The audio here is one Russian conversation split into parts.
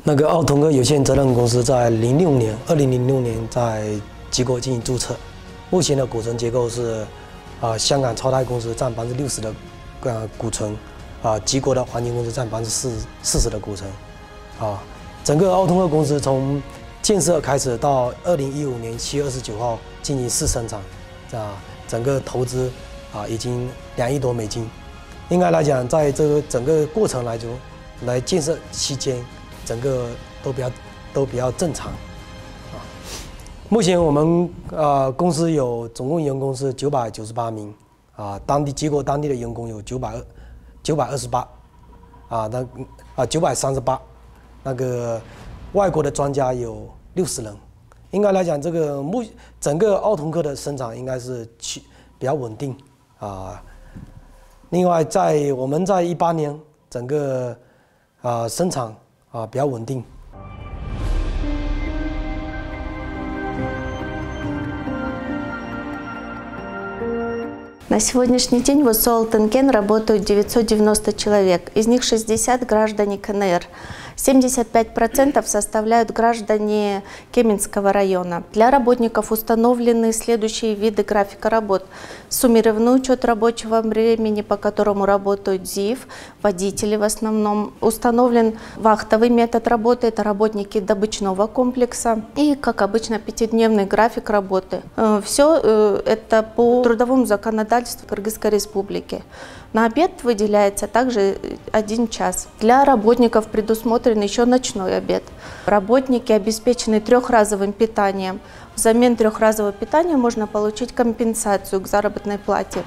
那个奥通科有限责任公司在2006年在吉国进行注册，目前的股权结构是，香港超泰公司占60%的股权，吉国的环境公司占40%的股权，整个奥通科公司从建设开始到2015年7月29号进行试生产，整个投资已经2亿多美金。应该来讲，在这个整个过程来建设期间，整个都比较正常。目前我们公司总共员工是998名，吉国当地的员工有928，938，那个外国的专家有60人。应该来讲，整个奥通科的生产应该是比较稳定另外，我们在18年整个生产比较稳定。На сегодняшний день в УСО «Алтенкен» работают 990 человек, из них 60 граждане КНР. 75% составляют граждане Кеменского района. Для работников установлены следующие виды графика работ. Суммированный учет рабочего времени, по которому работают ЗИФ, водители в основном. Установлен вахтовый метод работы, это работники добычного комплекса. И, как обычно, 5-дневный график работы. Все это по трудовому законодательству Кыргызской Республики. На обед выделяется также 1 час. Для работников предусмотрен еще ночной обед. Работники обеспечены 3-разовым питанием. Взамен 3-разового питания можно получить компенсацию к заработной плате.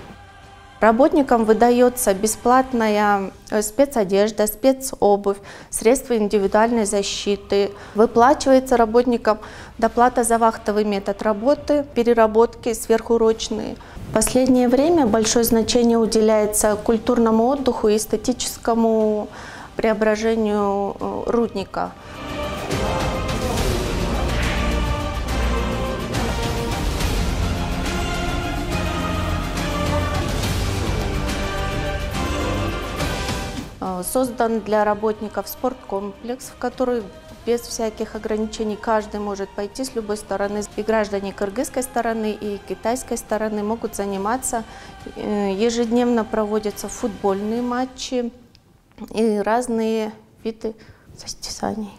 Работникам выдается бесплатная спецодежда, спецобувь, средства индивидуальной защиты. Выплачивается работникам доплата за вахтовый метод работы, переработки сверхурочные. В последнее время большое значение уделяется культурному отдыху и эстетическому преображению рудника. Создан для работников спорткомплекс, в который без всяких ограничений каждый может пойти с любой стороны. И граждане кыргызской стороны, и китайской стороны могут заниматься. Ежедневно проводятся футбольные матчи и разные виды состязаний.